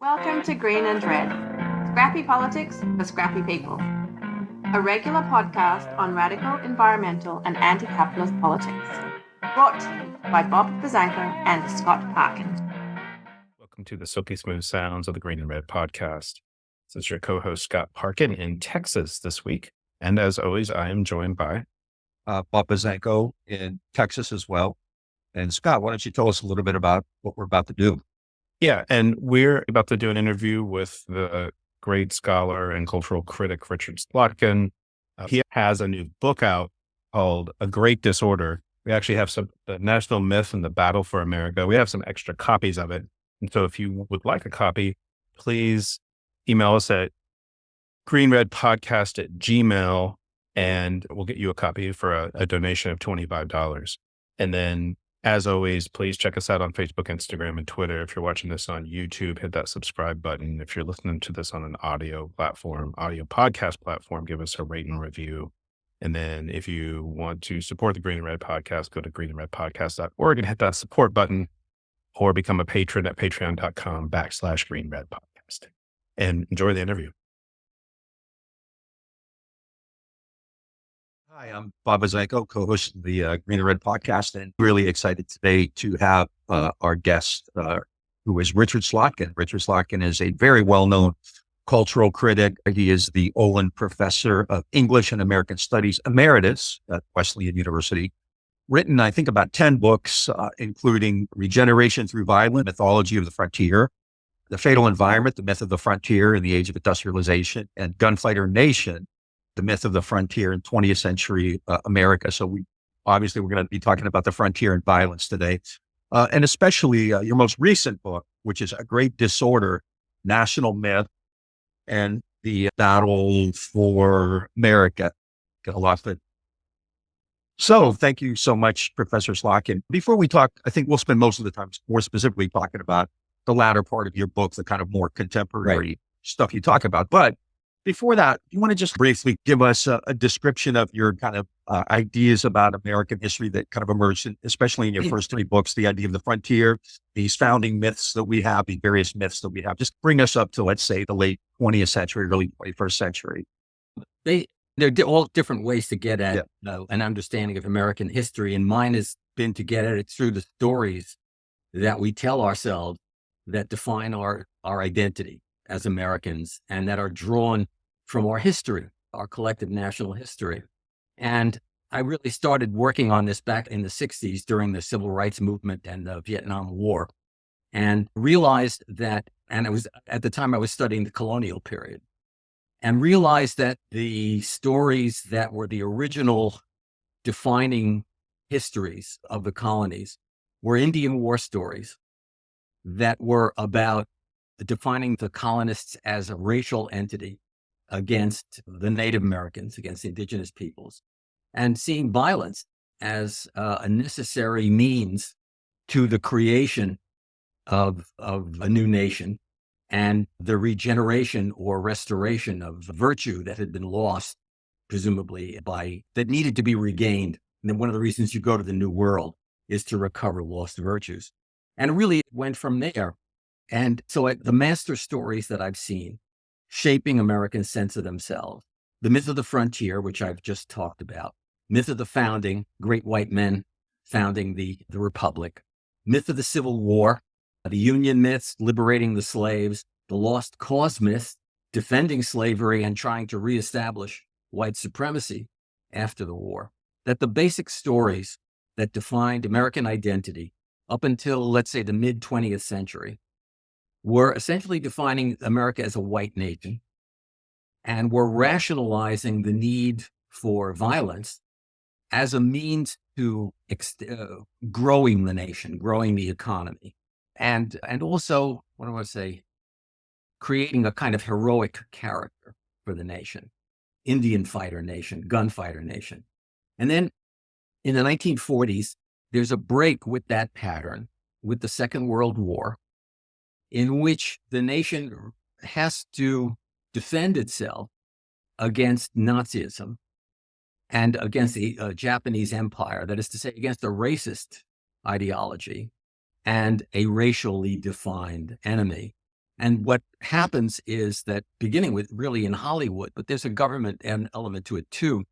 Welcome to Green and Red, scrappy politics for scrappy people. A regular podcast on radical, environmental and anti-capitalist politics. Brought to you by Bob Bazanko and Scott Parkin. Welcome to the silky smooth sounds of the Green and Red podcast. This is your co-host Scott Parkin in Texas this week. And as always, I am joined by Bob Bazanko in Texas as well. And Scott, why don't you tell us a little bit about what we're about to do? Yeah, and we're about to do an interview with the great scholar and cultural critic Richard Slotkin. He has a new book out called A Great Disorder. We actually have the national myth and the battle for America. We have some extra copies of it. And so if you would like a copy, please email us at greenredpodcast@gmail.com and we'll get you a copy for a donation of $25. And then, as always, please check us out on Facebook, Instagram, and Twitter. If you're watching this on YouTube, hit that subscribe button. If you're listening to this on an audio podcast platform, give us a rate and review. And then if you want to support the Green and Red podcast, go to greenandredpodcast.org and hit that support button, or become a patron at patreon.com/greenredpodcast. And enjoy the interview. Hi, I'm Bob Bazanko, co-host of the Green and Red podcast, and really excited today to have our guest, who is Richard Slotkin. Richard Slotkin is a very well-known cultural critic. He is the Olin Professor of English and American Studies Emeritus at Wesleyan University. Written, I think, about 10 books, including Regeneration Through Violence, Mythology of the Frontier, The Fatal Environment, The Myth of the Frontier in the Age of Industrialization, and Gunfighter Nation, The Myth of the Frontier in 20th Century America. So we're going to be talking about the frontier and violence today. And especially your most recent book, which is A Great Disorder, National Myth and the Battle for America. Got a lot of it. So thank you so much, Professor Slotkin. Before we talk, I think we'll spend most of the time more specifically talking about the latter part of your book, the kind of more contemporary stuff you talk about. But before that, you want to just briefly give us a description of your kind of ideas about American history that kind of emerged, especially in your first three books, the idea of the frontier, these founding myths that we have, these various myths that we have. Just bring us up to, let's say, the late 20th century, early 21st century. There are all different ways to get at an understanding of American history. And mine has been to get at it through the stories that we tell ourselves that define our identity as Americans and that are drawn from our history, our collective national history. And I really started working on this back in the 60s during the Civil Rights Movement and the Vietnam War, and realized that, and it was at the time I was studying the colonial period, and realized that the stories that were the original defining histories of the colonies were Indian War stories that were about defining the colonists as a racial entity against the Native Americans, against indigenous peoples, and seeing violence as a necessary means to the creation of a new nation and the regeneration or restoration of virtue that had been lost, presumably that needed to be regained. And then one of the reasons you go to the New World is to recover lost virtues. And really it went from there. And so the master stories that I've seen shaping Americans' sense of themselves, the myth of the frontier, which I've just talked about, myth of the founding, great white men founding the republic, myth of the Civil War, the Union myths, liberating the slaves, the lost cause myths, defending slavery and trying to reestablish white supremacy after the war, that the basic stories that defined American identity up until, let's say, the mid-20th century were essentially defining America as a white nation and were rationalizing the need for violence as a means to growing the nation, growing the economy, and also, what do I want to say, creating a kind of heroic character for the nation, Indian fighter nation, gunfighter nation. And then in the 1940s, there's a break with that pattern with the Second World War, in which the nation has to defend itself against Nazism and against the Japanese Empire, that is to say, against a racist ideology and a racially defined enemy And what happens is that, beginning with really in Hollywood, but there's a government element to it too,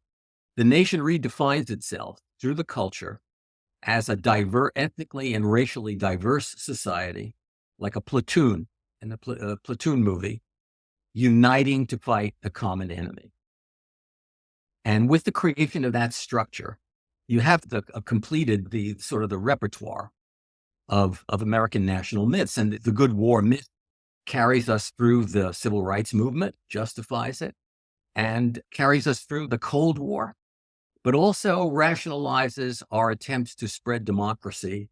the nation redefines itself through the culture as a ethnically and racially diverse society, like a platoon in the platoon movie, uniting to fight a common enemy. And with the creation of that structure, you have completed the sort of the repertoire of American national myths. And the good war myth carries us through the civil rights movement, justifies it, and carries us through the Cold War, but also rationalizes our attempts to spread democracy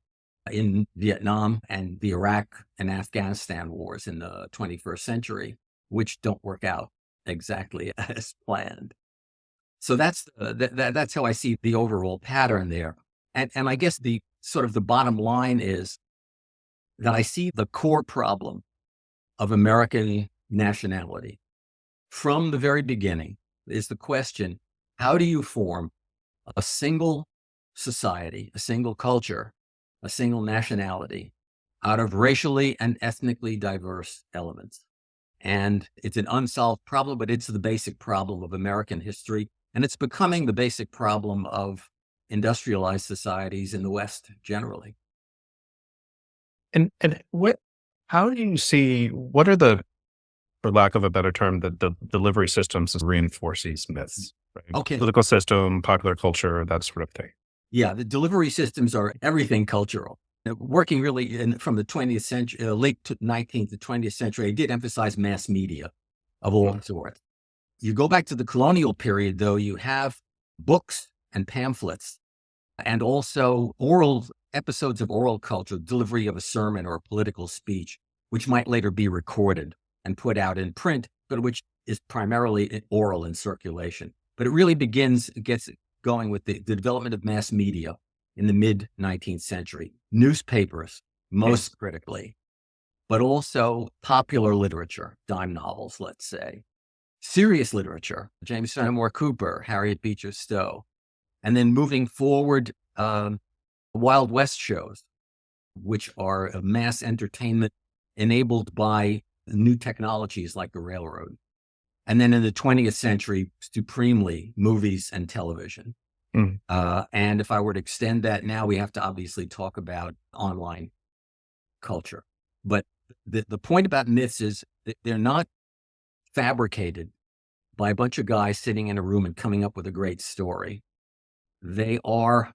in Vietnam and the Iraq and Afghanistan wars in the 21st century, which don't work out exactly as planned. So that's how I see the overall pattern there. And I guess the sort of the bottom line is that I see the core problem of American nationality from the very beginning is the question, how do you form a single society, a single culture, a single nationality out of racially and ethnically diverse elements? And it's an unsolved problem, but it's the basic problem of American history. And it's becoming the basic problem of industrialized societies in the West generally. And how do you see, what are for lack of a better term, the delivery systems that reinforce these myths? Right? Okay. Political system, popular culture, that sort of thing. Yeah, the delivery systems are everything cultural. Working really from the 20th century, late 19th to 20th century, I did emphasize mass media of all sorts. You go back to the colonial period, though, you have books and pamphlets and also episodes of oral culture, delivery of a sermon or a political speech, which might later be recorded and put out in print, but which is primarily oral in circulation. But it really gets going with the development of mass media in the mid-19th century. Newspapers, most critically, but also popular literature, dime novels, let's say. Serious literature, James Fenimore Cooper, Harriet Beecher Stowe. And then moving forward, Wild West shows, which are mass entertainment enabled by new technologies like the railroad. And then in the 20th century, supremely movies and television. And if I were to extend that now, we have to obviously talk about online culture. But the point about myths is that they're not fabricated by a bunch of guys sitting in a room and coming up with a great story. They are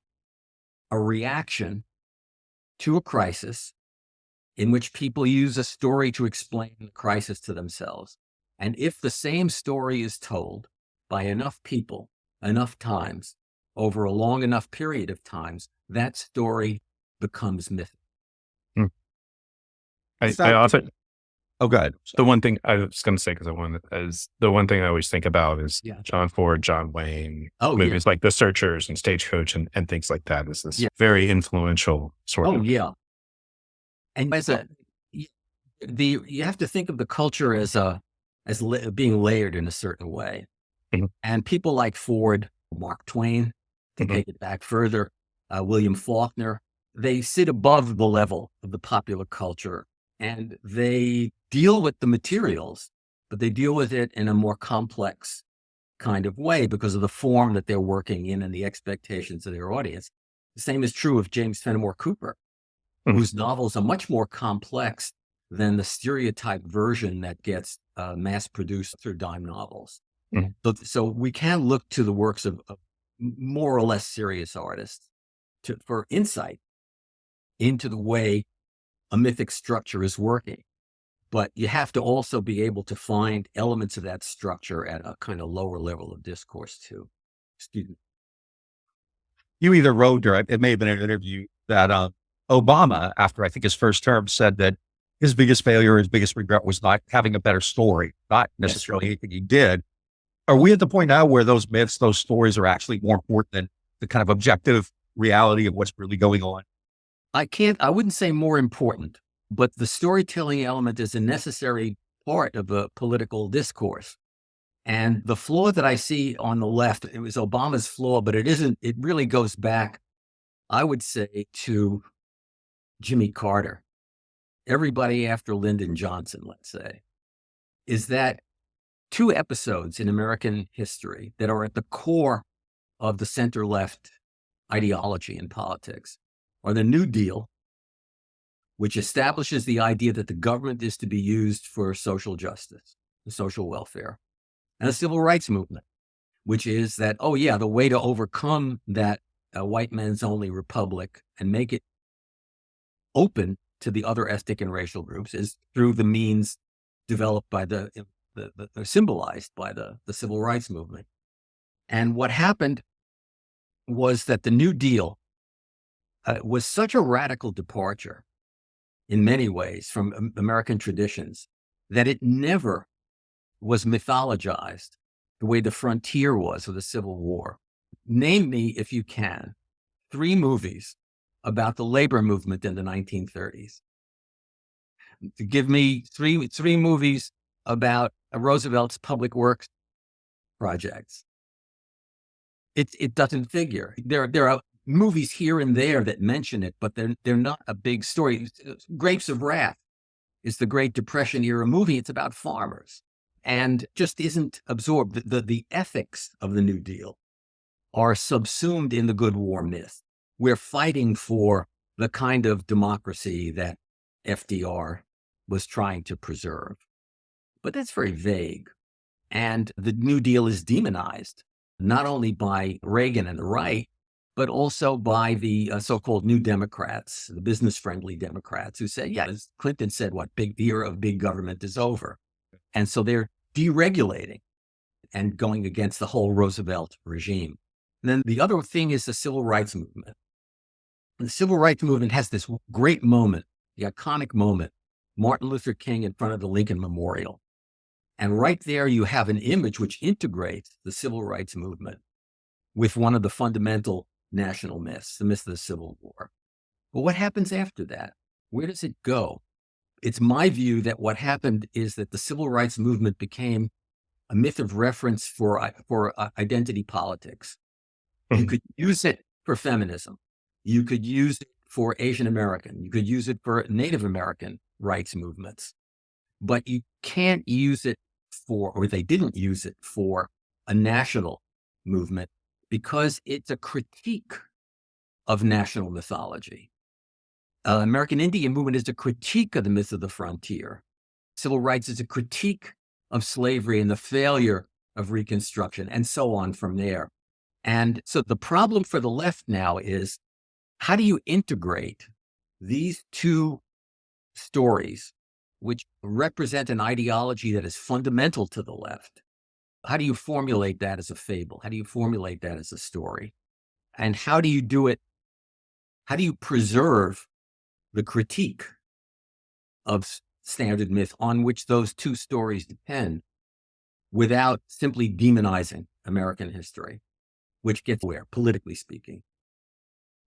a reaction to a crisis in which people use a story to explain the crisis to themselves. And if the same story is told by enough people, enough times, over a long enough period of times, that story becomes mythic. I often, Oh, go ahead. the one thing I was going to say, because the one thing I always think about is John Ford, John Wayne, movies like The Searchers and Stagecoach and things like that is this very influential sort of. Oh, yeah. And you have to think of the culture as being layered in a certain way. And people like Ford, Mark Twain, to take it back further, William Faulkner, they sit above the level of the popular culture and they deal with the materials, but they deal with it in a more complex kind of way because of the form that they're working in and the expectations of their audience. The same is true of James Fenimore Cooper, whose novels are much more complex than the stereotype version that gets mass produced through dime novels. So we can look to the works of more or less serious artists for insight into the way a mythic structure is working. But you have to also be able to find elements of that structure at a kind of lower level of discourse too. Excuse me. You either wrote, or it may have been an interview, that Obama, after I think his first term, said that his biggest failure, his biggest regret was not having a better story, not necessarily anything he did. Are we at the point now where those myths, those stories are actually more important than the kind of objective reality of what's really going on? I wouldn't say more important, but the storytelling element is a necessary part of a political discourse. And the flaw that I see on the left, it was Obama's flaw, but it really goes back, I would say, to Jimmy Carter. everybody after Lyndon Johnson, let's say, is that two episodes in American history that are at the core of the center-left ideology in politics are the New Deal, which establishes the idea that the government is to be used for social justice, social welfare, and the Civil Rights Movement, which is that, oh yeah, the way to overcome that white man's only republic and make it open to the other ethnic and racial groups is through the means developed by symbolized by the Civil Rights Movement. And what happened was that the New Deal was such a radical departure in many ways from American traditions that it never was mythologized the way the frontier was with the Civil War. Name me, if you can, 3 movies about the labor movement in the 1930s. Give me three movies about Roosevelt's public works projects. It doesn't figure. There are movies here and there that mention it, but they're not a big story. Grapes of Wrath is the Great Depression era movie. It's about farmers and just isn't absorbed. The ethics of the New Deal are subsumed in the good war myth. We're fighting for the kind of democracy that FDR was trying to preserve. But that's very vague. And the New Deal is demonized, not only by Reagan and the right, but also by the so-called New Democrats, the business-friendly Democrats, who say, yeah, as Clinton said, the era of big government is over. And so they're deregulating and going against the whole Roosevelt regime. And then the other thing is the Civil Rights Movement. And the Civil Rights Movement has this great moment, the iconic moment, Martin Luther King in front of the Lincoln Memorial. And right there, you have an image which integrates the Civil Rights Movement with one of the fundamental national myths, the myth of the Civil War. But what happens after that? Where does it go? It's my view that what happened is that the Civil Rights Movement became a myth of reference for identity politics. You could use it for feminism. You could use it for Asian American. You could use it for Native American rights movements. But you can't use it for, or they didn't use it for, a national movement because it's a critique of national mythology. American Indian movement is a critique of the myth of the frontier. Civil rights is a critique of slavery and the failure of Reconstruction, and so on from there. And so the problem for the left now is, how do you integrate these two stories, which represent an ideology that is fundamental to the left? How do you formulate that as a fable? How do you formulate that as a story? And how do you do it? How do you preserve the critique of standard myth on which those two stories depend without simply demonizing American history, which gets where, politically speaking?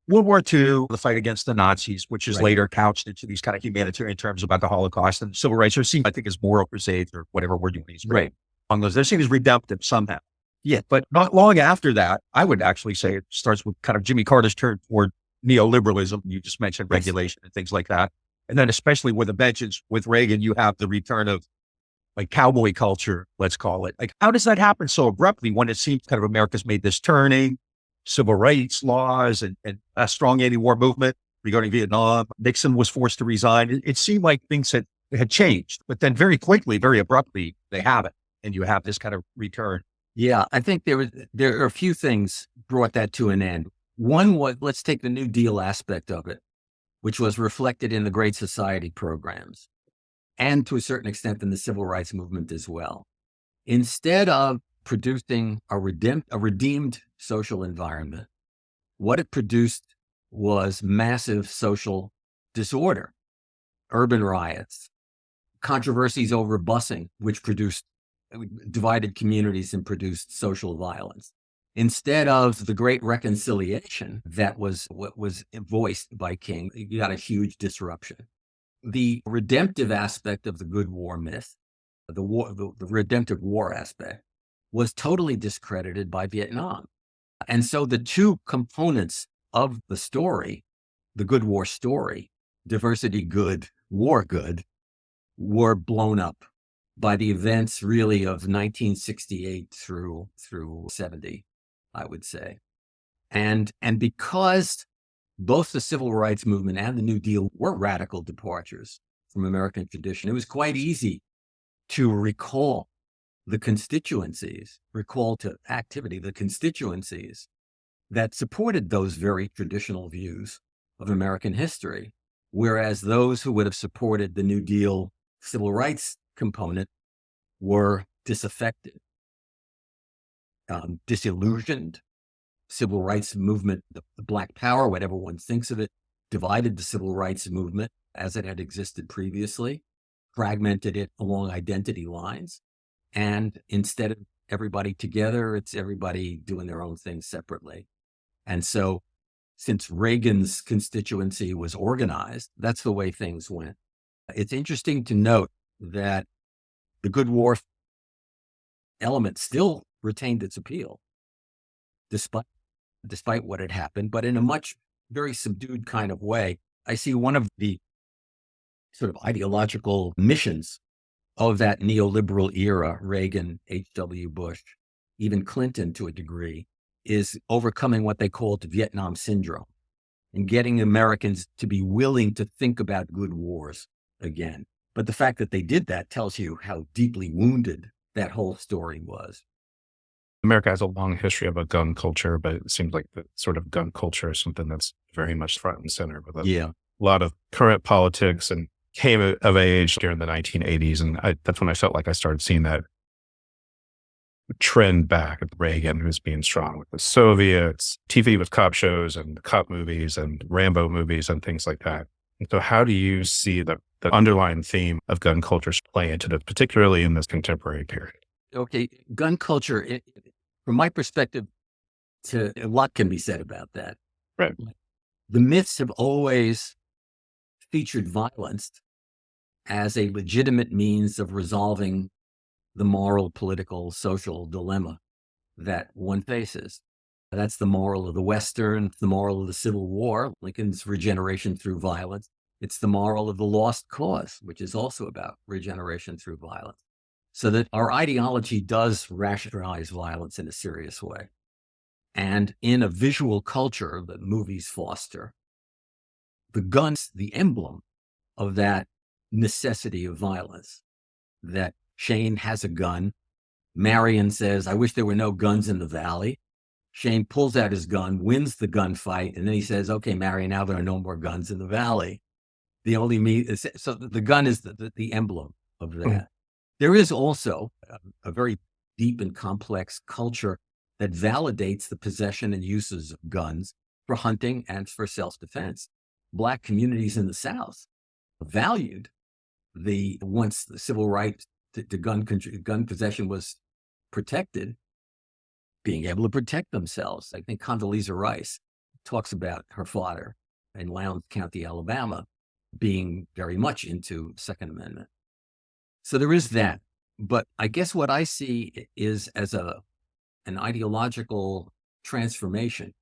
World War II, the fight against the Nazis, which is Right. later couched into these kind of humanitarian terms about the Holocaust and civil rights, are seen, I think, as moral crusades or whatever word you want to use. Right. On those, they're seen as redemptive somehow. Yeah, but not long after that, I would actually say it starts with kind of Jimmy Carter's turn toward neoliberalism. You just mentioned regulation and things like that. And then especially with the mentions with Reagan, you have the return of like cowboy culture, let's call it. Like, how does that happen so abruptly when it seems kind of America's made this turning, civil rights laws and a strong anti-war movement regarding Vietnam? Nixon was forced to resign. It seemed like things had changed, but then very quickly, very abruptly, they haven't. And you have this kind of return. Yeah, I think there are a few things brought that to an end. One was, let's take the New Deal aspect of it, which was reflected in the Great Society programs and to a certain extent in the Civil Rights Movement as well. Instead of producing a redeemed social environment, what it produced was massive social disorder, urban riots, controversies over busing, which divided communities and produced social violence. Instead of the great reconciliation that was what was voiced by King, you got a huge disruption. The redemptive aspect of the good war myth, the redemptive war aspect, was totally discredited by Vietnam. And so the two components of the story, the good war story, diversity good, war good were blown up by the events really of 1968 through 70, I would say. And because both the civil rights movement and the New Deal were radical departures from American tradition, it was quite easy to recall the constituencies that supported those very traditional views of American history, whereas those who would have supported the New Deal civil rights component were disaffected, disillusioned. Civil rights movement, the Black Power, whatever one thinks of it, divided the civil rights movement as it had existed previously, fragmented it along identity lines, and instead of everybody together, it's everybody doing their own thing separately. And so, since Reagan's constituency was organized, that's the way things went. It's interesting to note that the good war element still retained its appeal, despite what had happened, but in a much very subdued kind of way. I see one of the sort of ideological missions of that neoliberal era, Reagan, H.W. Bush, even Clinton to a degree, is overcoming what they called Vietnam syndrome and getting Americans to be willing to think about good wars again. But the fact that they did that tells you how deeply wounded that whole story was. America has a long history of a gun culture, but it seems like the sort of gun culture is something that's very much front and center with a lot of current politics, and came of age during the 1980s. And that's when I felt like I started seeing that trend back at Reagan, who's being strong with the Soviets, TV with cop shows and cop movies and Rambo movies and things like that. And so how do you see the underlying theme of gun cultures play into this, particularly in this contemporary period? Okay, gun culture, from my perspective, a lot can be said about that. Right. The myths have always featured violence as a legitimate means of resolving the moral, political, social dilemma that one faces. That's the moral of the Western, it's the moral of the Civil War, Lincoln's regeneration through violence. It's the moral of the Lost Cause, which is also about regeneration through violence. So that our ideology does rationalize violence in a serious way. And in a visual culture that movies foster, the gun's the emblem of that necessity of violence. That Shane has a gun. Marion says, I wish there were no guns in the valley. Shane pulls out his gun, wins the gunfight, and then he says, okay, Marion, now there are no more guns in the valley. So the gun is the emblem of that. Mm-hmm. There is also a very deep and complex culture that validates the possession and uses of guns for hunting and for self-defense. Black communities in the South valued once the civil right to gun possession was protected, being able to protect themselves. I think Condoleezza Rice talks about her father in Lowndes County, Alabama, being very much into Second Amendment. So there is that. But I guess what I see is as an ideological transformation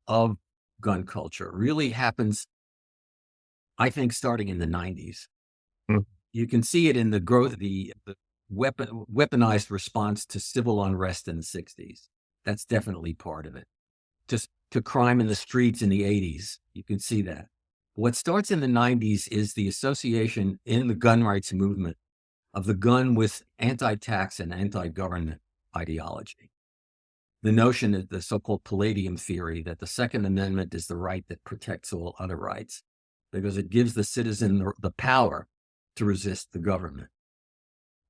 of gun culture really happens, I think, starting in the 90s. Mm. You can see it in the growth of the weaponized response to civil unrest in the 60s. That's definitely part of it. Just to crime in the streets in the 80s, you can see that. What starts in the 90s is the association in the gun rights movement of the gun with anti-tax and anti-government ideology. The notion that the so-called Palladium theory, that the Second Amendment is the right that protects all other rights, because it gives the citizen the power to resist the government.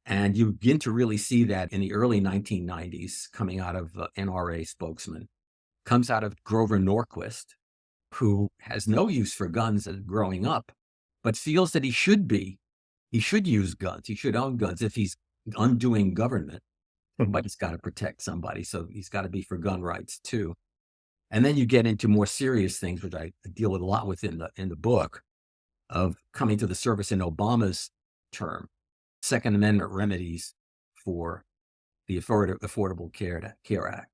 And you begin to really see that in the early 1990s, coming out of NRA spokesman, comes out of Grover Norquist, who has no use for guns as growing up, but feels that he should use guns, he should own guns if he's undoing government, but he's got to protect somebody, so he's got to be for gun rights too. And then you get into more serious things, which I deal with a lot with in the book, of coming to the service in Obama's term, Second Amendment remedies for the Affordable Care Act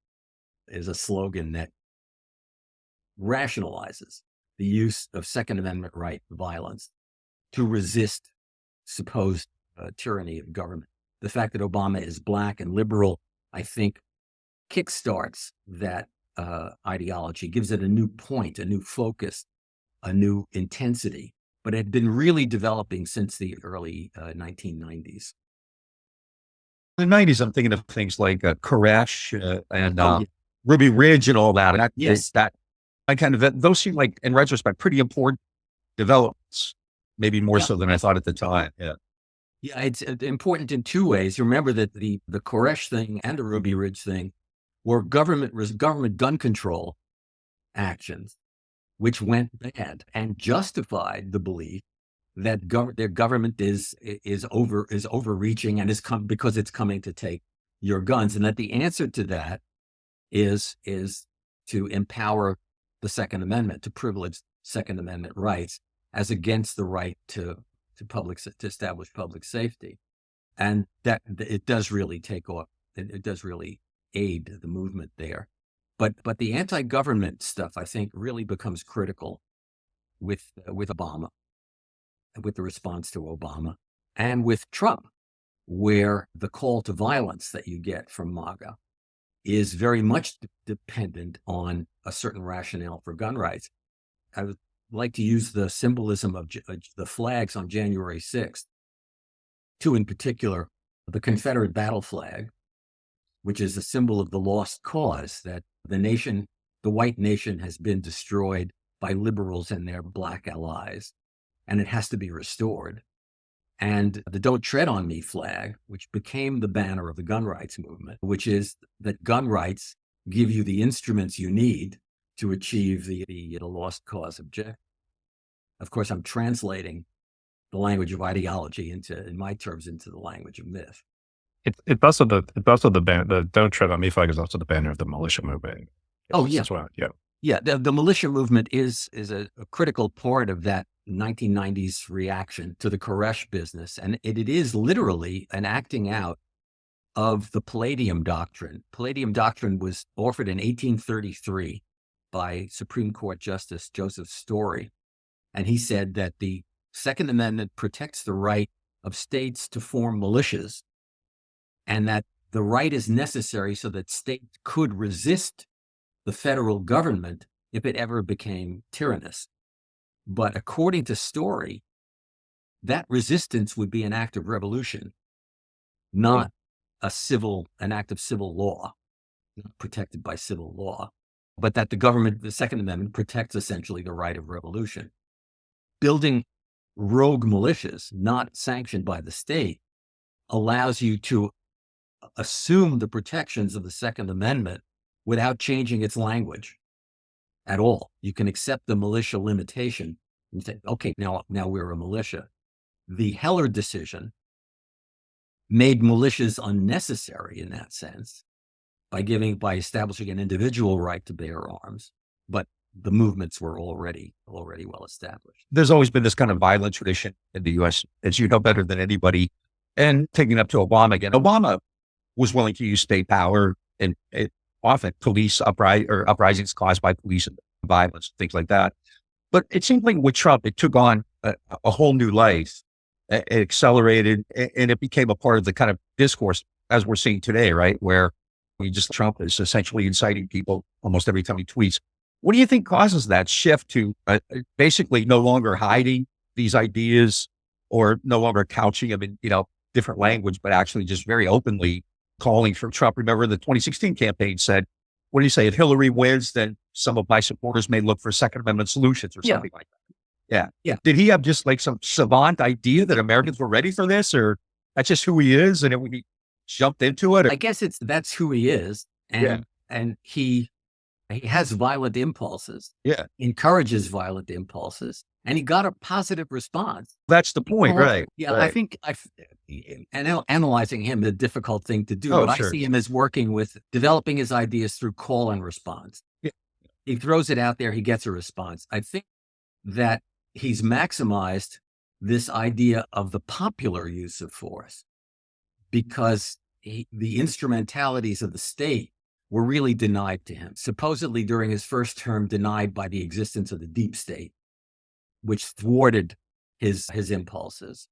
is a slogan that rationalizes the use of Second Amendment right violence to resist supposed tyranny of government. The fact that Obama is black and liberal, I think, kickstarts that ideology, gives it a new point, a new focus, a new intensity. But it had been really developing since the early 1990s. In the 90s, I'm thinking of things like Koresh and Oh, yeah. Ruby Ridge and all that. And Yes. I kind of, those seem like, in retrospect, pretty important developments, maybe more Yeah. so than I thought at the time. Yeah. Yeah, it's important in two ways. Remember that the Koresh thing and the Ruby Ridge thing were government gun control actions, which went bad and justified the belief that their government is overreaching and because it's coming to take your guns, and that the answer to that is to empower the Second Amendment, to privilege Second Amendment rights as against the right to establish public safety, and that it does really take off. It does really aid the movement there, but the anti-government stuff, I think, really becomes critical with Obama, with the response to Obama, and with Trump, where the call to violence that you get from MAGA is very much dependent on a certain rationale for gun rights. I would like to use the symbolism of the flags on January 6th, two in particular, the Confederate battle flag, which is a symbol of the lost cause, that the white nation has been destroyed by liberals and their black allies, and it has to be restored. And the Don't Tread on Me flag, which became the banner of the gun rights movement, which is that gun rights give you the instruments you need to achieve the lost cause objective. Of course, I'm translating the language of ideology in my terms, into the language of myth. It's also the banner. The Don't Tread on Me flag is also the banner of the militia movement. Oh, yeah. As well. Yeah. Yeah, the militia movement is a critical part of that 1990s reaction to the Koresh business. And it is literally an acting out of the Palladium Doctrine. Palladium Doctrine was offered in 1833 by Supreme Court Justice Joseph Story. And he said that the Second Amendment protects the right of states to form militias, and that the right is necessary so that states could resist the federal government if it ever became tyrannous. But according to Story, that resistance would be an act of revolution, not an act of civil law, not protected by civil law, but that the Second Amendment protects essentially the right of revolution. Building rogue militias, not sanctioned by the state, allows you to assume the protections of the Second Amendment without changing its language at all. You can accept the militia limitation and say, okay, now we're a militia. The Heller decision made militias unnecessary in that sense by establishing an individual right to bear arms, but the movements were already well established. There's always been this kind of violent tradition in the U.S., as you know better than anybody. And taking up to Obama again, Obama was willing to use state power and often police uprisings caused by police and violence, things like that. But it seemed like with Trump, it took on a whole new life. It accelerated, and it became a part of the kind of discourse as we're seeing today, right? Where Trump is essentially inciting people almost every time he tweets. What do you think causes that shift to basically no longer hiding these ideas or no longer couching them in, different language, but actually just very openly calling for Trump? Remember the 2016 campaign said, what do you say? If Hillary wins, then some of my supporters may look for Second Amendment solutions or something like that. Yeah. Yeah. Did he have just like some savant idea that Americans were ready for this, or that's just who he is and he jumped into it? Or? I guess that's who he is. And he has violent impulses. Yeah. Encourages violent impulses. And he got a positive response. That's the point, right? Yeah, right. I think analyzing him is a difficult thing to do, but sure. I see him as working with developing his ideas through call and response. Yeah. He throws it out there, he gets a response. I think that he's maximized this idea of the popular use of force because the instrumentalities of the state were really denied to him, supposedly during his first term denied by the existence of the deep state, which thwarted his impulses.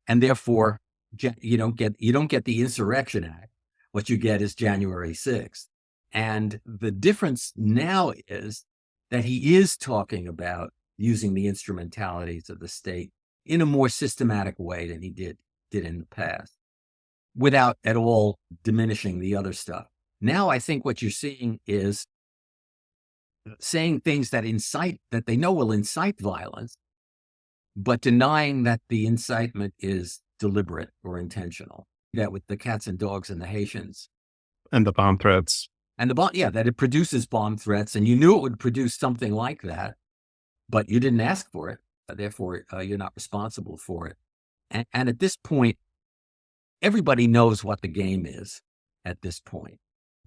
And therefore, you don't get the Insurrection Act. What you get is January 6th. And the difference now is that he is talking about using the instrumentalities of the state in a more systematic way than he did in the past, without at all diminishing the other stuff. Now, I think what you're seeing is saying things that they know will incite violence, but denying that the incitement is deliberate or intentional. That with the cats and dogs and the Haitians. And the bomb threats. And that it produces bomb threats, and you knew it would produce something like that, but you didn't ask for it. Therefore, you're not responsible for it. And at this point, everybody knows what the game is at this point,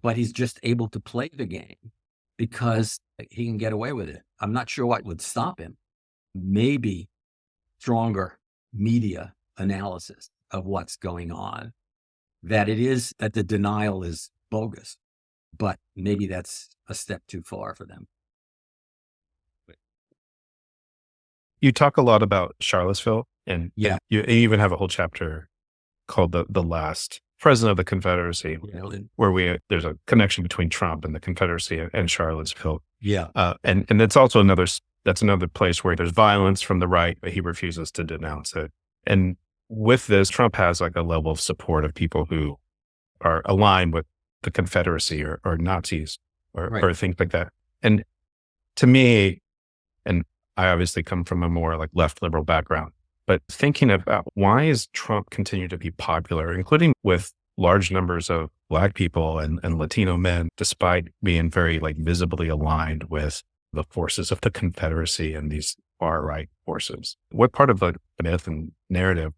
but he's just able to play the game because he can get away with it. I'm not sure what would stop him. Maybe stronger media analysis of what's going on, that the denial is bogus, but maybe that's a step too far for them. You talk a lot about Charlottesville, and Yeah, you even have a whole chapter called the last president of the Confederacy, where there's a connection between Trump and the Confederacy and Charlottesville. yeah, and it's also that's another place where there's violence from the right, but he refuses to denounce it. And with this, Trump has like a level of support of people who are aligned with the Confederacy or Nazis or things like that. And to me, and I obviously come from a more like left liberal background, but thinking about why is Trump continue to be popular, including with large numbers of Black people and Latino men, despite being very like visibly aligned with the forces of the Confederacy and these far right forces. What part of the myth and narrative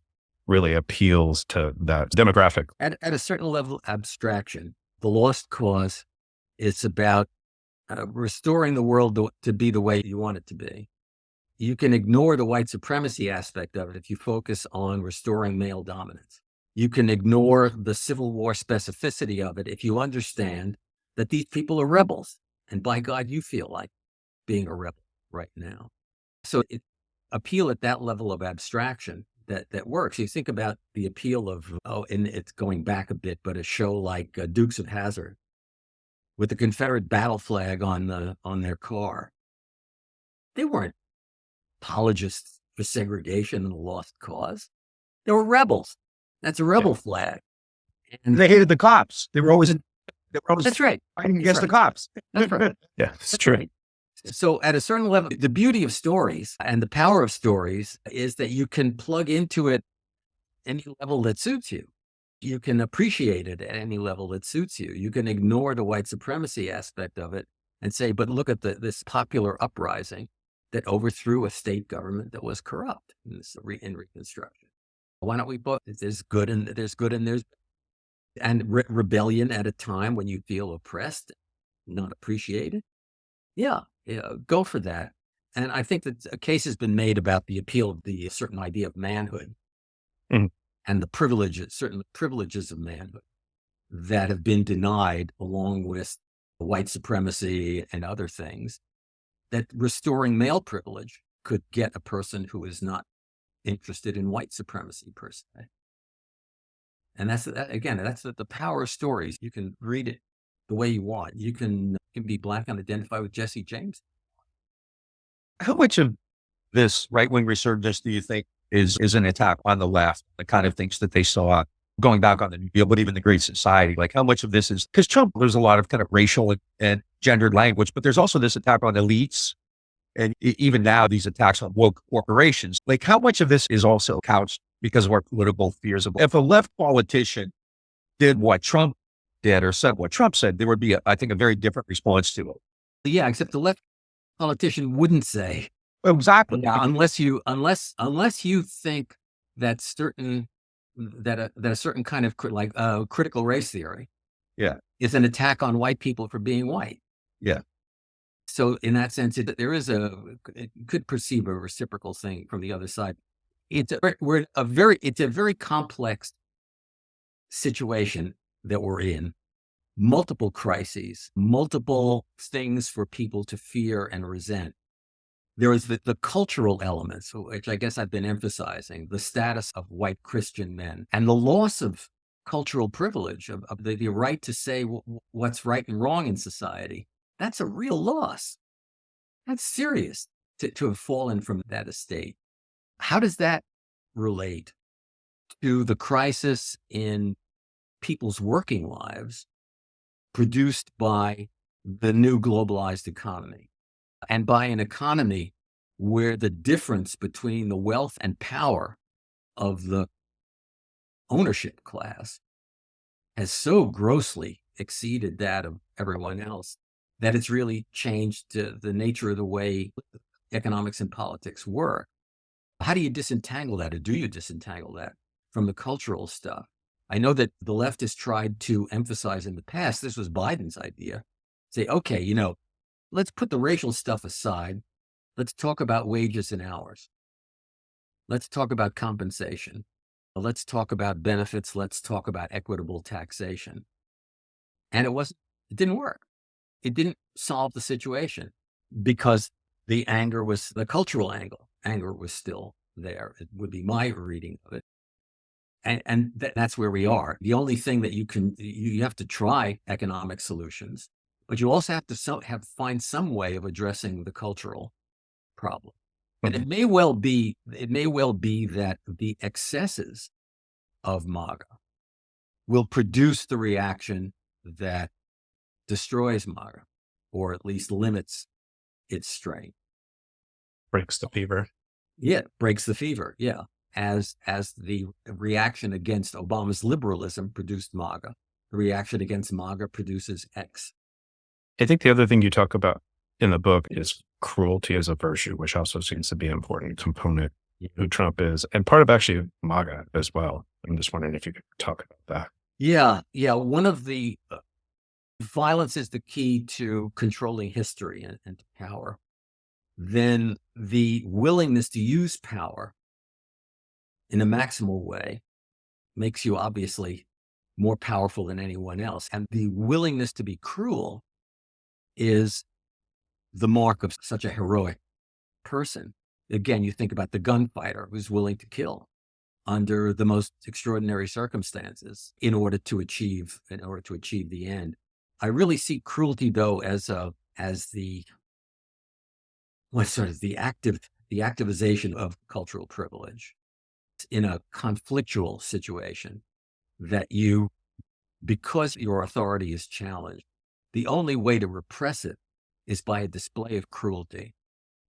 really appeals to that demographic? At a certain level of abstraction, the lost cause is about restoring the world to be the way you want it to be. You can ignore the white supremacy aspect of it if you focus on restoring male dominance. You can ignore the Civil War specificity of it if you understand that these people are rebels. And by God, you feel like being a rebel right now. So it appeal at that level of abstraction that works. You think about the appeal of, and it's going back a bit, but a show like Dukes of Hazzard with the Confederate battle flag on their car. They weren't apologists for segregation and the lost cause. They were rebels. That's a rebel flag. And they hated the cops. They were always that's right. fighting against the cops. That's right. Yeah, it's true. Right. So at a certain level, the beauty of stories and the power of stories is that you can plug into it any level that suits you. You can appreciate it at any level that suits you. You can ignore the white supremacy aspect of it and say, but look at this popular uprising that overthrew a state government that was corrupt in Reconstruction. Why don't we both? There's good and there's rebellion at a time when you feel oppressed, not appreciated. Yeah, go for that. And I think that a case has been made about the appeal of the certain idea of manhood and the certain privileges of manhood that have been denied along with white supremacy and other things, that restoring male privilege could get a person who is not interested in white supremacy per se. And that's the power of stories. You can read it the way you want. You can be Black and identify with Jesse James. How much of this right-wing resurgence do you think is an attack on the left, the kind of things that they saw going back on the New Deal, but even the Great Society? Like how much of this is, because Trump, there's a lot of kind of racial and gendered language, but there's also this attack on elites. And even now, these attacks on woke corporations, like how much of this is also couched because of our political fears of, if a left politician did what Trump did or said what Trump said, there would be, I think, a very different response to it. Yeah, except the left politician wouldn't say. Exactly. Yeah, unless you think that a certain kind of critical race theory is an attack on white people for being white. Yeah. So in that sense, it could perceive a reciprocal thing from the other side. It's a very complex situation that we're in. Multiple crises, multiple things for people to fear and resent. There is the cultural elements, which I guess I've been emphasizing, the status of white Christian men and the loss of cultural privilege, of the right to say what's right and wrong in society. That's a real loss. That's serious to have fallen from that estate. How does that relate to the crisis in people's working lives produced by the new globalized economy, and by an economy where the difference between the wealth and power of the ownership class has so grossly exceeded that of everyone else that it's really changed the nature of the way economics and politics work? How do you disentangle that, or do you disentangle that from the cultural stuff? I know that the left has tried to emphasize in the past, this was Biden's idea, say, okay, let's put the racial stuff aside. Let's talk about wages and hours. Let's talk about compensation. Let's talk about benefits. Let's talk about equitable taxation. And it didn't work. It didn't solve the situation because the anger was the cultural angle. Anger was still there. It would be my reading of it. And that's where we are. The only thing that you have to try economic solutions, but you also have to find some way of addressing the cultural problem. And it may well be that the excesses of MAGA will produce the reaction that destroys MAGA, or at least limits its strength. Breaks the fever. Yeah, breaks the fever. Yeah. As the reaction against Obama's liberalism produced MAGA, the reaction against MAGA produces X. I think the other thing you talk about in the book is cruelty as a virtue, which also seems to be an important component who Trump is, and part of actually MAGA as well. I'm just wondering if you could talk about that. Yeah. One of the violence is the key to controlling history and power. Then the willingness to use power in a maximal way makes you obviously more powerful than anyone else. And the willingness to be cruel is the mark of such a heroic person. Again, you think about the gunfighter who's willing to kill under the most extraordinary circumstances in order to achieve the end. I really see cruelty, though, as the activization of cultural privilege in a conflictual situation, that because your authority is challenged, the only way to repress it is by a display of cruelty,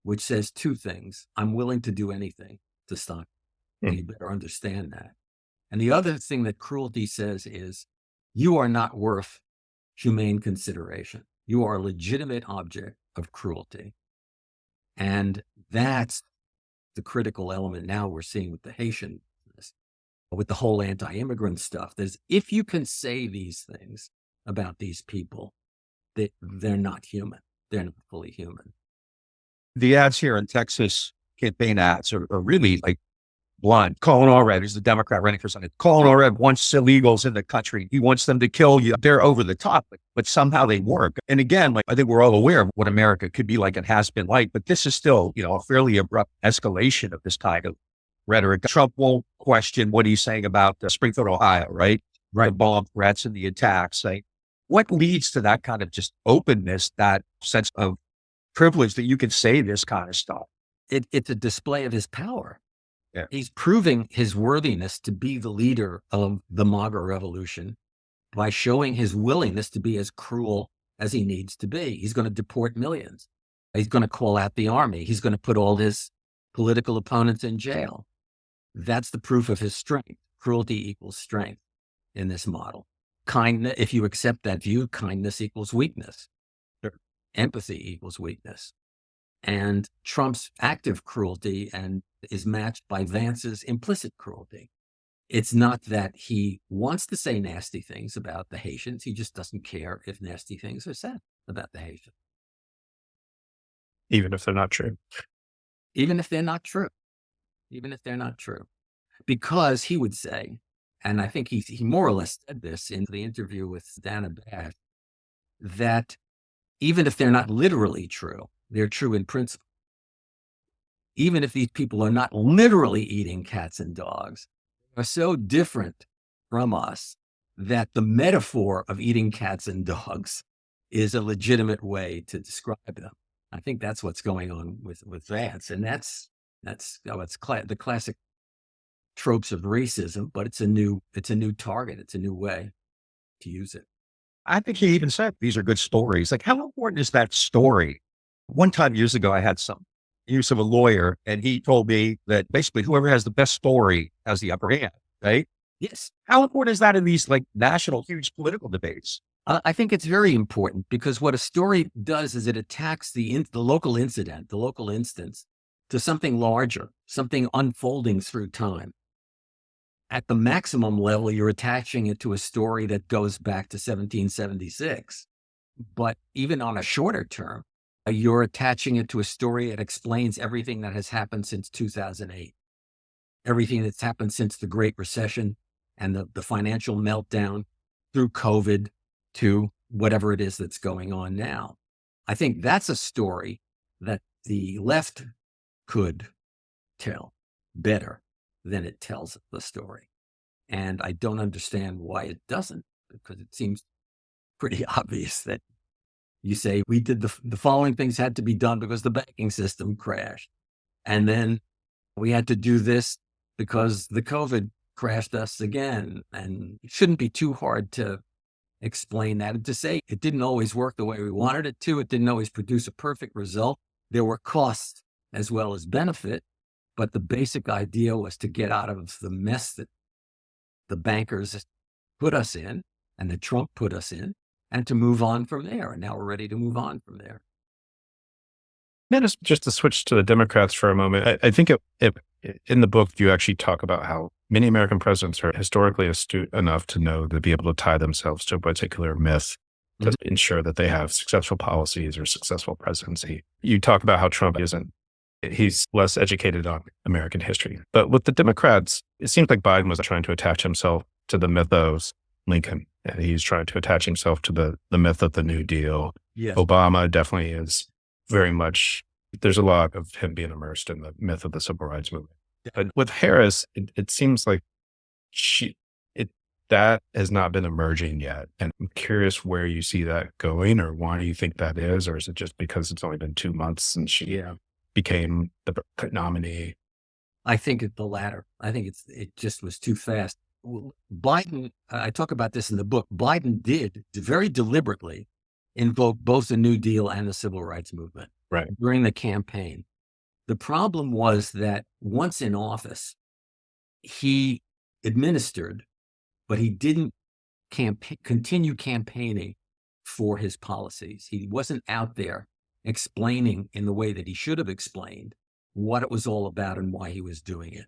which says two things. I'm willing to do anything to stop you. You better understand that. And the other thing that cruelty says is, you are not worth humane consideration. You are a legitimate object of cruelty. And that's the critical element now we're seeing with the Haitian, with the whole anti-immigrant stuff. If you can say these things about these people, they're not human. They're not fully human. The ads here in Texas, campaign ads, are really like blunt. Colin Allred, who's the Democrat running for Senate. Colin Allred wants illegals in the country. He wants them to kill you. They're over the top, but somehow they work. And again, I think we're all aware of what America could be like and has been like, but this is still, a fairly abrupt escalation of this kind of rhetoric. Trump won't question what he's saying about Springfield, Ohio, right? The bomb threats and the attacks. What leads to that kind of just openness, that sense of privilege that you can say this kind of stuff? It's a display of his power. Yeah. He's proving his worthiness to be the leader of the MAGA revolution by showing his willingness to be as cruel as he needs to be. He's going to deport millions. He's going to call out the army. He's going to put all his political opponents in jail. That's the proof of his strength. Cruelty equals strength in this model. Kindness, if you accept that view, kindness equals weakness. Empathy equals weakness. And Trump's active cruelty is matched by Vance's implicit cruelty. It's not that he wants to say nasty things about the Haitians. He just doesn't care if nasty things are said about the Haitians. Even if they're not true. Even if they're not true. Because he would say, and I think he more or less said this in the interview with Dana Bash, that even if they're not literally true, they're true in principle. even if these people are not literally eating cats and dogs, are so different from us that the metaphor of eating cats and dogs is a legitimate way to describe them. I think that's what's going on with Vance. And it's the classic tropes of racism, but it's a new target. It's a new way to use it. I think he even said these are good stories. Like, how important is that story? One time years ago, I had some use of a lawyer, and he told me that basically whoever has the best story has the upper hand, right? Yes. How important is that in these like national, huge political debates? I think it's very important because what a story does is it attacks the local incident, the local instance, to something larger, something unfolding through time. At the maximum level, you're attaching it to a story that goes back to 1776. But even on a shorter term, you're attaching it to a story that explains everything that has happened since 2008, everything that's happened since the Great Recession and the financial meltdown through COVID to whatever it is that's going on now. I think that's a story that the left could tell better than it tells the story. And I don't understand why it doesn't, because it seems pretty obvious that you say we did the following things had to be done because the banking system crashed. And then we had to do this because the COVID crashed us again. And it shouldn't be too hard to explain that and to say it didn't always work the way we wanted it to. It didn't always produce a perfect result. There were costs as well as benefit. But the basic idea was to get out of the mess that the bankers put us in and that Trump put us in and to move on from there. And now we're ready to move on from there. Yeah, just to switch to the Democrats for a moment. I think in the book, you actually talk about how many American presidents are historically astute enough to know to be able to tie themselves to a particular myth to ensure that they have successful policies or successful presidency. You talk about how Trump he's less educated on American history. But with the Democrats, it seems like Biden was trying to attach himself to the mythos Lincoln. And he's trying to attach himself to the myth of the New Deal. Yes. Obama definitely is very much, there's a lot of him being immersed in the myth of the civil rights movement. But with Harris, it seems like that has not been emerging yet. And I'm curious where you see that going, or why do you think that is? Or is it just because it's only been 2 months since she became the nominee? I think it's the latter. I think it just was too fast. Biden, I talk about this in the book, Biden did very deliberately invoke both the New Deal and the civil rights movement during the campaign. The problem was that once in office, he administered, but he didn't continue campaigning for his policies. He wasn't out there explaining in the way that he should have explained what it was all about and why he was doing it.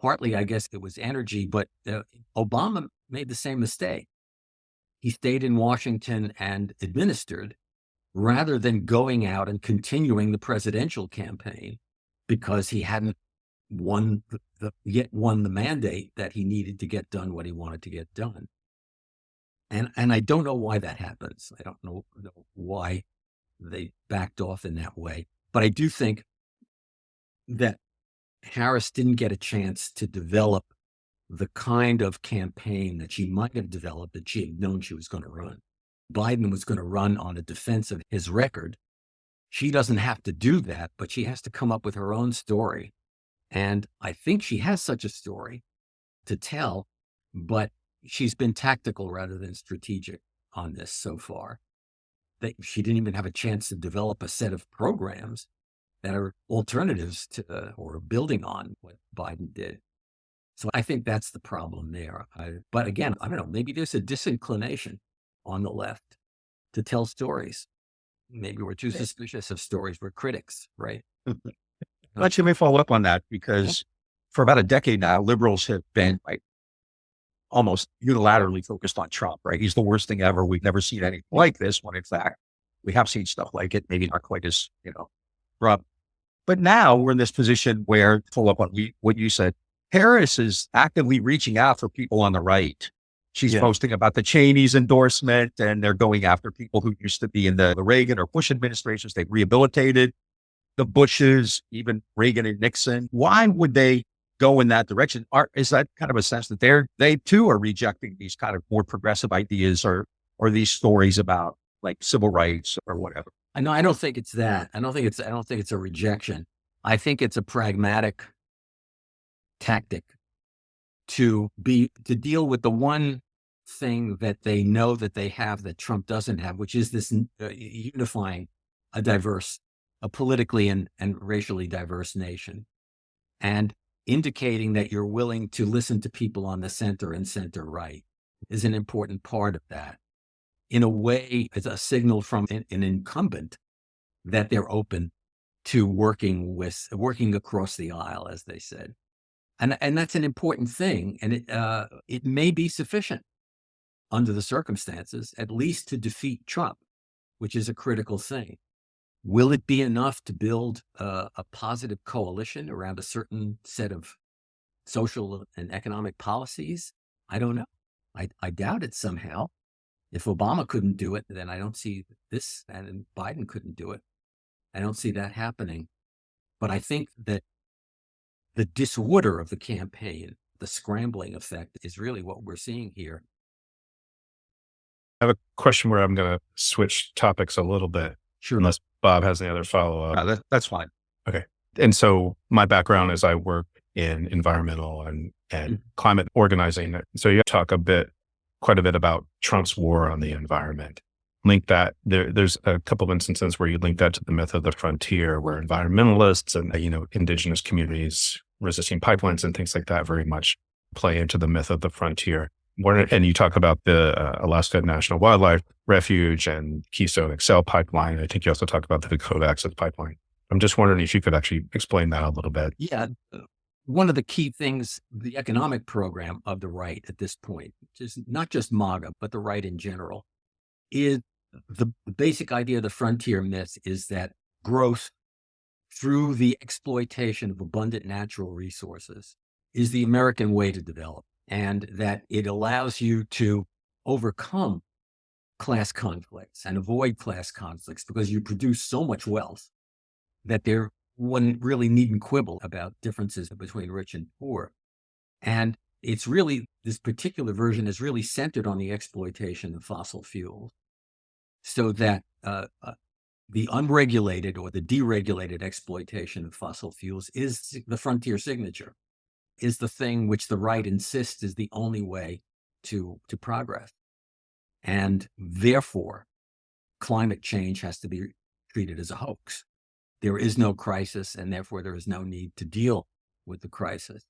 Partly, I guess it was energy, but Obama made the same mistake. He stayed in Washington and administered rather than going out and continuing the presidential campaign because he hadn't yet won the mandate that he needed to get done what he wanted to get done. And I don't know why that happens. I don't know why they backed off in that way. But I do think that Harris didn't get a chance to develop the kind of campaign that she might have developed that she had known she was going to run. Biden was going to run on a defense of his record. She doesn't have to do that, but she has to come up with her own story. And I think she has such a story to tell, but she's been tactical rather than strategic on this so far. She didn't even have a chance to develop a set of programs that are alternatives to or building on what Biden did. So I think that's the problem there. But again, I don't know, maybe there's a disinclination on the left to tell stories. Maybe we're too suspicious of stories. We're critics, right? Let me follow up on that, because for about a decade now, liberals have been almost unilaterally focused on Trump, right? He's the worst thing ever. We've never seen anything like this, when in fact, we have seen stuff like it, maybe not quite as, rough. But now we're in this position where, to follow up on what you said, Harris is actively reaching out for people on the right. She's posting about the Cheney's endorsement, and they're going after people who used to be in the Reagan or Bush administrations. They've rehabilitated. the Bushes, even Reagan and Nixon. Why would they go in that direction? Is that kind of a sense that they too are rejecting these kind of more progressive ideas or these stories about like civil rights or whatever? I don't think it's that. I don't think it's a rejection. I think it's a pragmatic tactic to deal with the one thing that they know that they have that Trump doesn't have, which is this unifying a politically and racially diverse nation, and indicating that you're willing to listen to people on the center and center right is an important part of that. In a way, it's a signal from an incumbent that they're open to working across the aisle, as they said. And that's an important thing. And it may be sufficient under the circumstances, at least to defeat Trump, which is a critical thing. Will it be enough to build a positive coalition around a certain set of social and economic policies? I don't know. I doubt it somehow. If Obama couldn't do it, then I don't see this, and Biden couldn't do it. I don't see that happening. But I think that the disorder of the campaign, the scrambling effect, is really what we're seeing here. I have a question where I'm going to switch topics a little bit. Sure. Unless Bob has any other follow-up. That's fine. Okay. And so my background is I work in environmental and climate organizing. So you talk quite a bit about Trump's war on the environment. Link that there's a couple of instances where you link that to the myth of the frontier, where environmentalists and indigenous communities resisting pipelines and things like that very much play into the myth of the frontier. And you talk about the Alaska National Wildlife Refuge and Keystone XL pipeline. I think you also talk about the Dakota Access Pipeline. I'm just wondering if you could actually explain that a little bit. Yeah. One of the key things, the economic program of the right at this point, which is not just MAGA, but the right in general, is the basic idea of the frontier myth is that growth through the exploitation of abundant natural resources is the American way to develop, and that it allows you to overcome class conflicts and avoid class conflicts because you produce so much wealth that one really needn't quibble about differences between rich and poor. And it's really, this particular version is really centered on the exploitation of fossil fuels, so that the unregulated or the deregulated exploitation of fossil fuels is the frontier signature, is the thing which the right insists is the only way to progress. And therefore, climate change has to be treated as a hoax. There is no crisis, and therefore there is no need to deal with the crisis.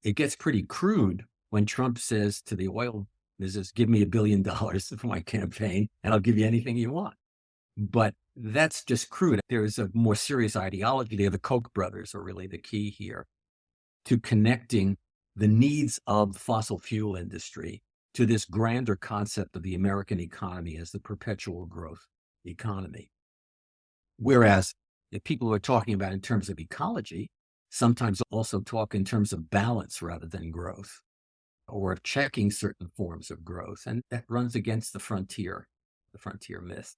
It gets pretty crude when Trump says to the oil business, give me $1 billion for my campaign, and I'll give you anything you want. But that's just crude. There's a more serious ideology there. The Koch brothers are really the key here to connecting the needs of the fossil fuel industry to this grander concept of the American economy as the perpetual growth economy. Whereas if people are talking about in terms of ecology, sometimes also talk in terms of balance rather than growth, or of checking certain forms of growth. And that runs against the frontier myth.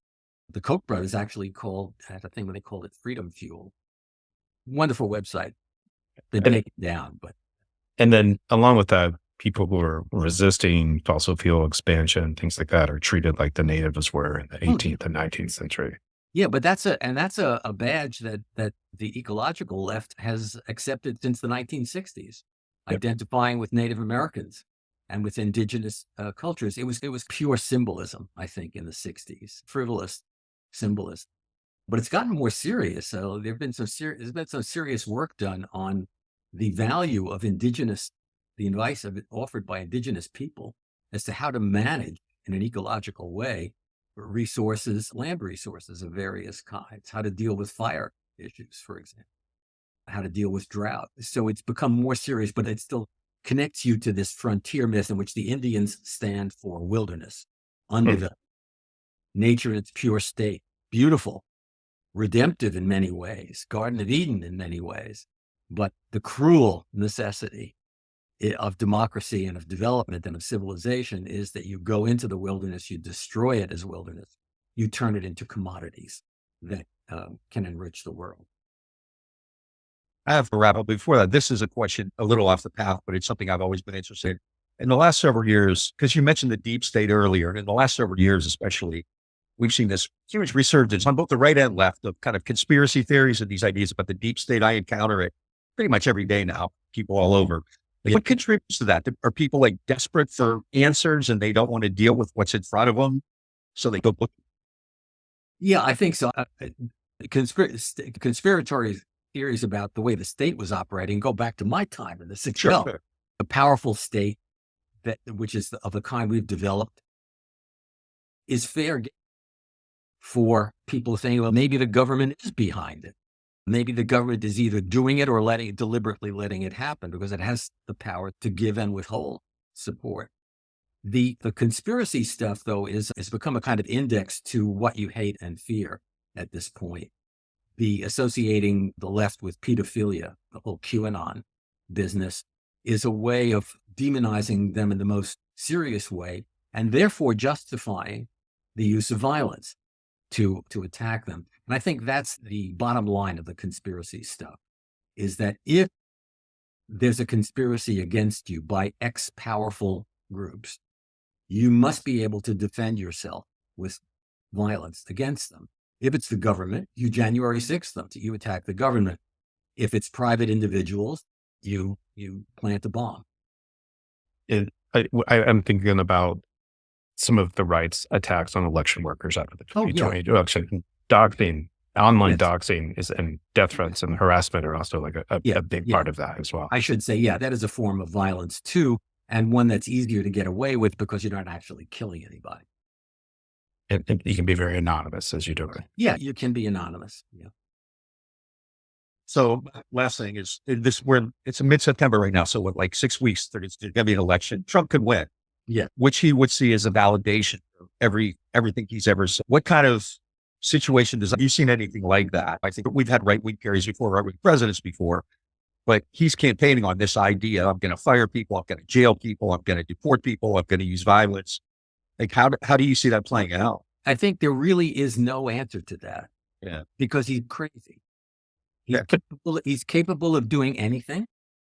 The Koch brothers actually had a thing when they called it freedom fuel. Wonderful website. They take it down, but. And then along with that, people who are resisting fossil fuel expansion, things like that, are treated like the natives were in the 18th and 19th century. Yeah, but that's a badge that the ecological left has accepted since the 1960s, identifying with Native Americans and with indigenous cultures. It was pure symbolism, I think, in the 60s, frivolous symbolism. But it's gotten more serious. So there's been some serious work done on the value of the advice offered by indigenous people as to how to manage in an ecological way land resources of various kinds, how to deal with fire issues, for example, how to deal with drought. So it's become more serious, but it still connects you to this frontier myth in which the Indians stand for wilderness, undeveloped, nature in its pure state, beautiful, redemptive in many ways, Garden of Eden in many ways, but the cruel necessity of democracy and of development and of civilization is that you go into the wilderness, you destroy it as wilderness, you turn it into commodities that can enrich the world. I have to wrap up. Before that, this is a question a little off the path, but it's something I've always been interested in. In the last several years, because you mentioned the deep state earlier, and in the last several years especially, we've seen this huge resurgence on both the right and left of kind of conspiracy theories and these ideas about the deep state. I encounter it pretty much every day now, people all over. What contributes to that? Are people like desperate for answers and they don't want to deal with what's in front of them? So they go look. Yeah, I think so. Conspiratory theories about the way the state was operating go back to my time in the 60s. Sure. A powerful state which is of the kind we've developed is fair for people saying, well, maybe the government is behind it. Maybe the government is either doing it or deliberately letting it happen because it has the power to give and withhold support. The conspiracy stuff, though, has become a kind of index to what you hate and fear at this point. The associating the left with pedophilia, the whole QAnon business, is a way of demonizing them in the most serious way and therefore justifying the use of violence to attack them. And I think that's the bottom line of the conspiracy stuff, is that if there's a conspiracy against you by X powerful groups, you must be able to defend yourself with violence against them. If it's the government, you January 6th them, you attack the government. If it's private individuals, you plant a bomb. And I'm thinking about some of the right's attacks on election workers after the 2020 election. Doxing, online doxing and death threats and harassment are also like a big part of that as well. I should say, that is a form of violence too, and one that's easier to get away with because you're not actually killing anybody. And you can be very anonymous as you do it. Yeah, you can be anonymous. Yeah. So last thing is it's mid-September right now. So what, like 6 weeks, there's going to be an election. Trump could win. Yeah. Which he would see as a validation of everything he's ever said. What kind of situation have you seen anything like that? I think we've had right-wing carries before, right-wing presidents before, but he's campaigning on this idea. I'm going to fire people. I'm going to jail people. I'm going to deport people. I'm going to use violence. Like, how do you see that playing out? I think there really is no answer to that. Yeah. Because he's crazy. He's capable of doing anything.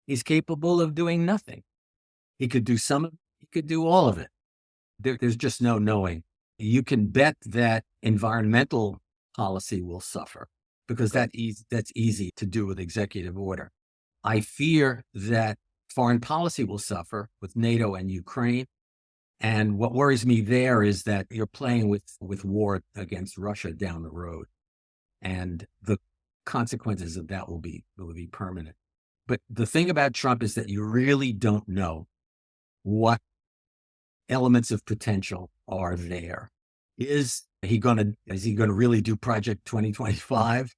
He's capable of doing nothing. He could do some of it. He could do all of it. There's just no knowing. You can bet that environmental policy will suffer because that's easy to do with executive order. I fear that foreign policy will suffer with NATO and Ukraine. And what worries me there is that you're playing with war against Russia down the road. And the consequences of that will be permanent. But the thing about Trump is that you really don't know what elements of potential are there. Is he going to really do Project 2025,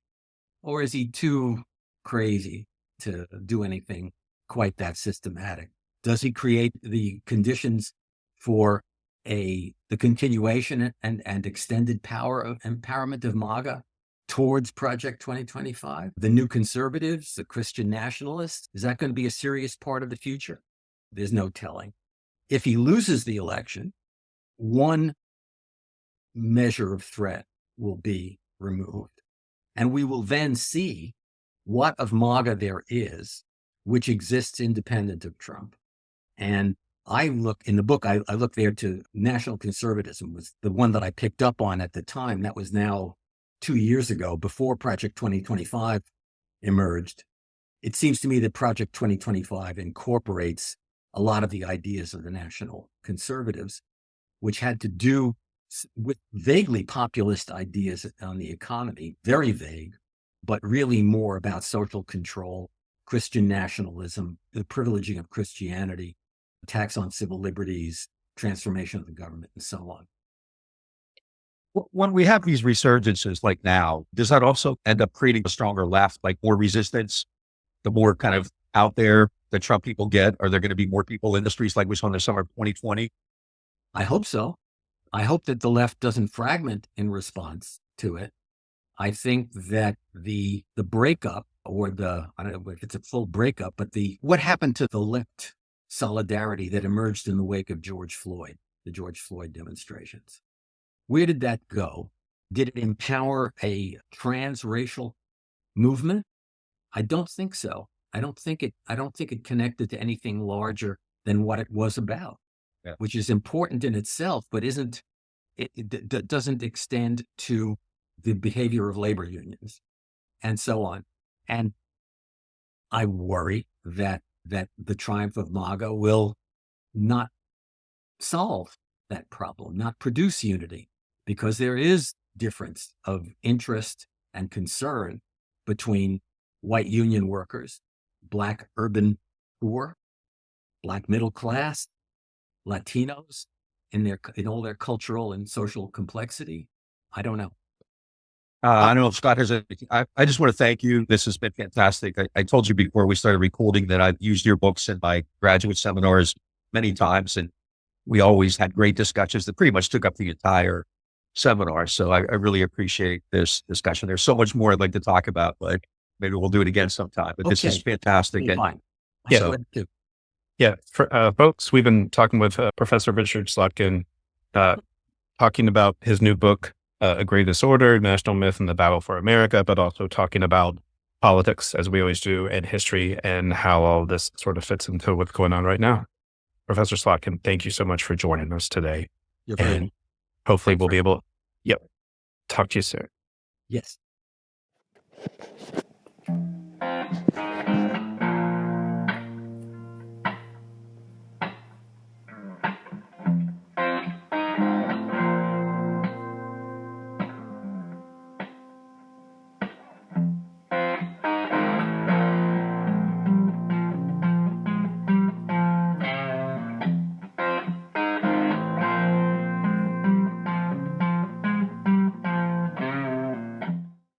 or is he too crazy to do anything quite that systematic? Does he create the conditions for the continuation and extended power of empowerment of MAGA towards Project 2025? The new conservatives, the Christian nationalists, is that going to be a serious part of the future? There's no telling. If he loses the election, one measure of threat will be removed. And we will then see what of MAGA there is, which exists independent of Trump. And I look in the book, I look there to national conservatism was the one that I picked up on at the time. That was now 2 years ago, before Project 2025 emerged. It seems to me that Project 2025 incorporates a lot of the ideas of the national conservatives, which had to do with vaguely populist ideas on the economy, very vague, but really more about social control, Christian nationalism, the privileging of Christianity, attacks on civil liberties, transformation of the government, and so on. When we have these resurgences like now, does that also end up creating a stronger left, like more resistance? The more kind of out there the Trump people get, are there going to be more people in the streets like we saw in the summer of 2020? I hope so. I hope that the left doesn't fragment in response to it. I think that the breakup, or I don't know if it's a full breakup, but what happened to the left solidarity that emerged in the wake of the George Floyd demonstrations? Where did that go? Did it empower a transracial movement? I don't think so. I don't think it connected to anything larger than what it was about, Yeah. which is important in itself, but it doesn't extend to the behavior of labor unions and so on. And I worry that the triumph of MAGA will not solve that problem, not produce unity, because there is difference of interest and concern between white union workers, Black urban poor, Black middle class, Latinos in all their cultural and social complexity. I don't know. I don't know if Scott has anything. I just want to thank you. This has been fantastic. I told you before we started recording that I've used your books in my graduate seminars many times, and we always had great discussions that pretty much took up the entire seminar. So I really appreciate this discussion. There's so much more I'd like to talk about, but maybe we'll do it again sometime. But this is Okay. fantastic. And Fine. Yeah. So, too. Yeah, folks, we've been talking with Professor Richard Slotkin, talking about his new book, Agree Disorder, National Myth and the Battle for America, but also talking about politics, as we always do, and history, and how all this sort of fits into what's going on right now. Professor Slotkin, thank you so much for joining us today. You're very And hopefully Thanks we'll for- be able to, talk to you soon. Yes.